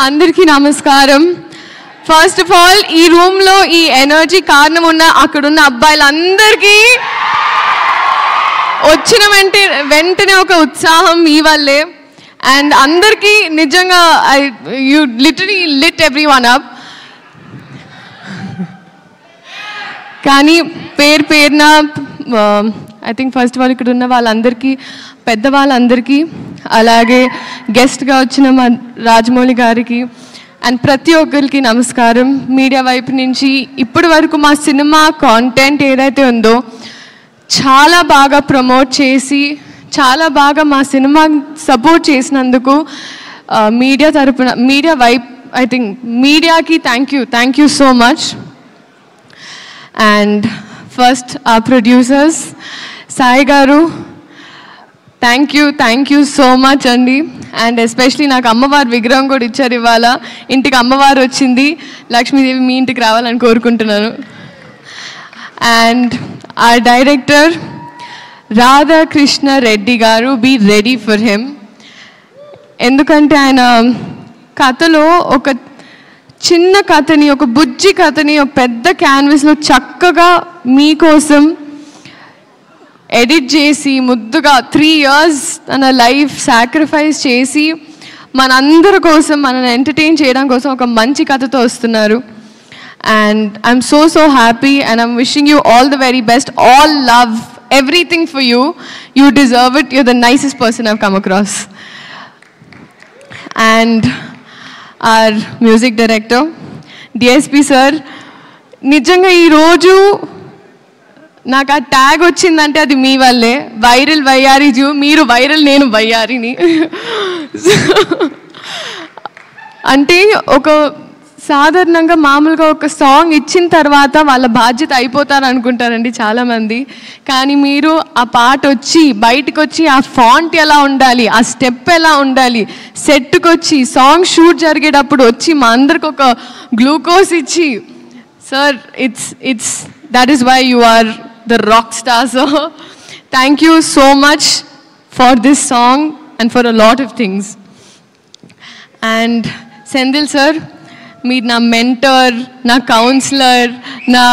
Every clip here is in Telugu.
అందరికీ నమస్కారం. ఫస్ట్ ఆఫ్ ఆల్ ఈ రూమ్లో ఈ ఎనర్జీ కారణం ఉన్న అక్కడున్న అబ్బాయిలందరికీ వచ్చిన వెంటనే ఒక ఉత్సాహం మీ వల్లే. అండ్ అందరికీ నిజంగా you literally lit everyone up. కానీ పేరున ఐ థింక్ ఫస్ట్ వాళ్ళు ఇక్కడ ఉన్న వాళ్ళందరికీ, పెద్దవాళ్ళందరికీ, అలాగే గెస్ట్గా వచ్చిన మా రాజమౌళి గారికి అండ్ ప్రతి ఒక్కరికి నమస్కారం. మీడియా వైపు నుంచి ఇప్పటి వరకు మా సినిమా కాంటెంట్ ఏదైతే ఉందో చాలా బాగా ప్రమోట్ చేసి చాలా బాగా మా సినిమా సపోర్ట్ చేసినందుకు మీడియా తరపున, మీడియా వైపు ఐ థింక్ మీడియాకి thank you so much. And first ఆ ప్రొడ్యూసర్స్ సాయి గారు, థ్యాంక్ యూ సో మచ్ అండి. అండ్ ఎస్పెషలీ నాకు అమ్మవారి విగ్రహం కూడా ఇచ్చారు ఇవాళ. ఇంటికి అమ్మవారు వచ్చింది, లక్ష్మీదేవి మీ ఇంటికి రావాలని కోరుకుంటున్నాను. అండ్ ఆ డైరెక్టర్ రాధాకృష్ణ రెడ్డి గారు, బీ రెడీ ఫర్ హిమ్. ఎందుకంటే ఆయన కథలో ఒక చిన్న కథని, ఒక బుజ్జి కథని ఒక పెద్ద క్యాన్వస్లో చక్కగా మీకోసం ఎడిట్ చేసి ముద్దుగా 3 years తన లైఫ్ సాక్రిఫైస్ చేసి మనందరి కోసం, మనల్ని ఎంటర్టైన్ చేయడం కోసం ఒక మంచి కథతో వస్తున్నారు. And I'm so happy and I'm wishing you all the very best. All love, everything for you. You deserve it. You're the nicest person I've come across. And our music director DSP sir, నిజంగా ఈరోజు నాకు ఆ ట్యాగ్ వచ్చిందంటే అది మీ వల్లే. వైరల్ వయ్యారి జూ, మీరు వైరల్, నేను వయ్యారిని. అంటే ఒక సాధారణంగా మామూలుగా ఒక సాంగ్ ఇచ్చిన తర్వాత వాళ్ళ బాధ్యత అయిపోతారు అనుకుంటారండి చాలామంది. కానీ మీరు ఆ పాట వచ్చి బయటకు వచ్చి ఆ ఫాంట్ ఎలా ఉండాలి, ఆ స్టెప్ ఎలా ఉండాలి, సెట్కి వచ్చి సాంగ్ షూట్ జరిగేటప్పుడు వచ్చి మా అందరికి ఒక గ్లూకోజ్ ఇచ్చి, sir it's that is why you are the rock star. So thank you so much for this song and for a lot of things. And Sendil sir, మీరు నా మెంటర్, నా కౌన్సిలర్, నా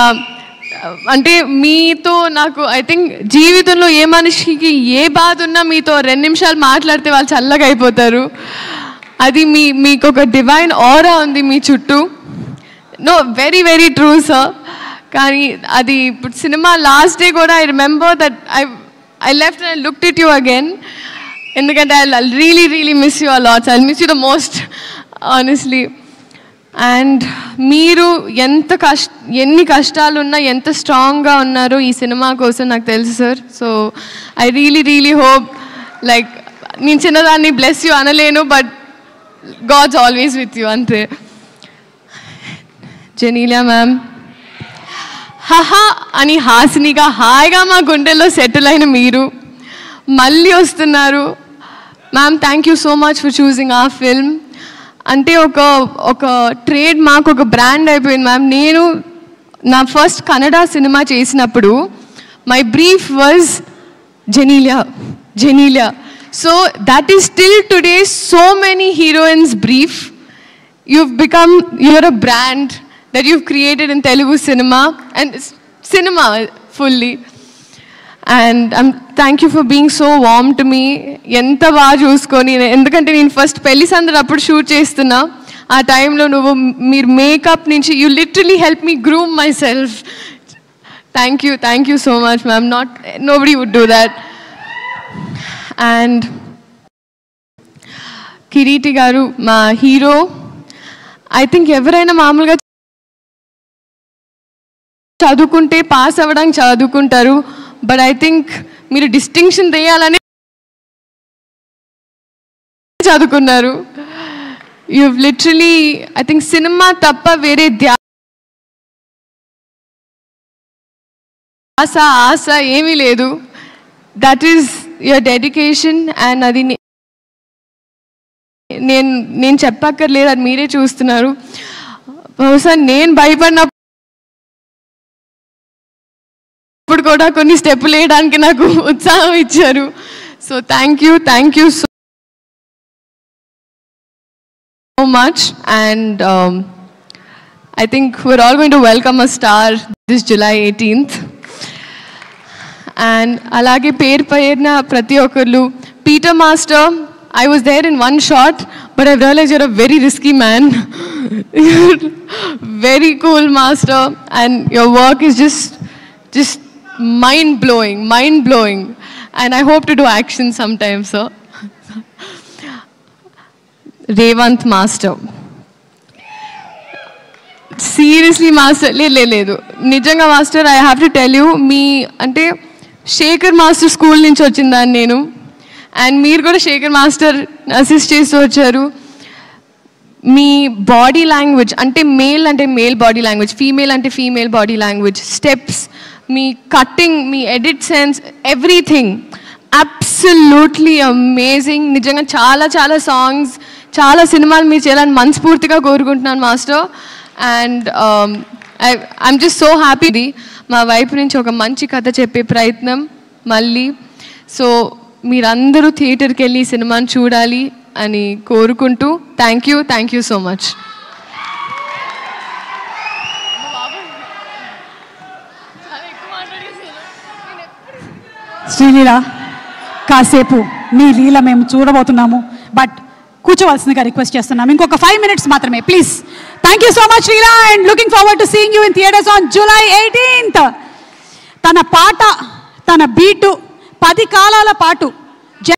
అంటే మీతో నాకు ఐ థింక్ జీవితంలో ఏ మనిషికి ఏ బాధ ఉన్నా మీతో 2 నిమిషాలు మాట్లాడితే వాళ్ళు చల్లగా అయిపోతారు. అది మీకు ఒక డివైన్ ఆరా ఉంది మీ చుట్టూ. No, very true sir. కానీ అది ఇప్పుడు సినిమా లాస్ట్ డే కూడా I remember that I left and I looked at you again. ఎందుకంటే I really miss you a lot. I miss you the most honestly. And మీరు ఎన్ని కష్టాలున్నా ఎంత స్ట్రాంగ్గా ఉన్నారో ఈ సినిమా కోసం నాకు తెలుసు sir. So I really hope, like నేను చిన్నదాన్ని బ్లెస్ యూ అనలేను, but God's always with you అంతే. జెనీలియా మ్యామ్, హహా అని హాసినిగా హాయిగా మా గుండెల్లో సెటిల్ అయిన మీరు మళ్ళీ వస్తున్నారు. Ma'am, thank you so much for choosing ఆ ఫిల్మ్. అంటే ఒక ట్రేడ్ మార్క్, ఒక బ్రాండ్ అయిపోయింది మ్యామ్. నేను నా ఫస్ట్ కన్నడ సినిమా చేసినప్పుడు my brief was Genelia. So that is still today so many heroines brief. you're a brand that you've created in Telugu cinema and cinema fully. And thank you for being so warm to me. Enta baga chuskoni, endukante nenu first pelli sandar appudu shoot chestunna aa time lo nuvu meer makeup nunchi you literally helped me groom myself. Thank you so much ma'am. Nobody would do that. And Kiriti garu, ma hero, I think evaraina maamuluga చదువుకుంటే పాస్ అవ్వడానికి చదువుకుంటారు, బట్ ఐ థింక్ మీరు డిస్టింక్షన్ చేయాలని చదువుకున్నారు. You literally I think cinema తప్ప వేరే ఆశ ఏమీ లేదు. That is your dedication. And అది నేను చెప్పక్కర్లేదు, అది మీరే చూస్తున్నారు. బహుశా నేను భయపడిన ఇప్పుడు కూడా కొన్ని స్టెప్పులు వేయడానికి నాకు ఉత్సాహం ఇచ్చారు. So thank you so much, and I think we're all going to welcome a star this July 18th. And alage perna prati okarlu. Peter Master, I was there in one shot, but I realized you're a very risky man. You're very cool, Master, and your work is just mind-blowing, and I hope to do action sometime, sir. Revant Master. Seriously, Master, లేదు నిజంగా master, I have to tell you, మీ అంటే శేఖర్ మాస్టర్ స్కూల్ నుంచి వచ్చిందాన్ని నేను, అండ్ మీరు కూడా శేఖర్ మాస్టర్ అసిస్ట్ చేస్తూ వచ్చారు. మీ బాడీ లాంగ్వేజ్ అంటే మేల్ బాడీ లాంగ్వేజ్, ఫీమేల్ అంటే ఫీమేల్ బాడీ లాంగ్వేజ్, స్టెప్స్, మీ కట్టింగ్, మీ edit sense, everything absolutely amazing. నిజంగా చాలా చాలా సాంగ్స్, చాలా సినిమాలు మీరు చేయాలని మనస్ఫూర్తిగా కోరుకుంటున్నాను master. And I'm just so happy. మా వైపు నుంచి ఒక మంచి కథ చెప్పే ప్రయత్నం మళ్ళీ. సో మీరందరూ థియేటర్కి వెళ్ళి ఈ సినిమాని చూడాలి అని కోరుకుంటూ thank you so much. Sreeleela, కాసేపు మీ లీల మేము చూడబోతున్నాము, బట్ కూర్చోవలసిందిగా రిక్వెస్ట్ చేస్తున్నాం. ఇంకొక 5 minutes మాత్రమే please. Thank you so much Leela, and looking forward to seeing you in theatres on July 18th. తన పాట, తన బీటు 10 కాలాల పాటు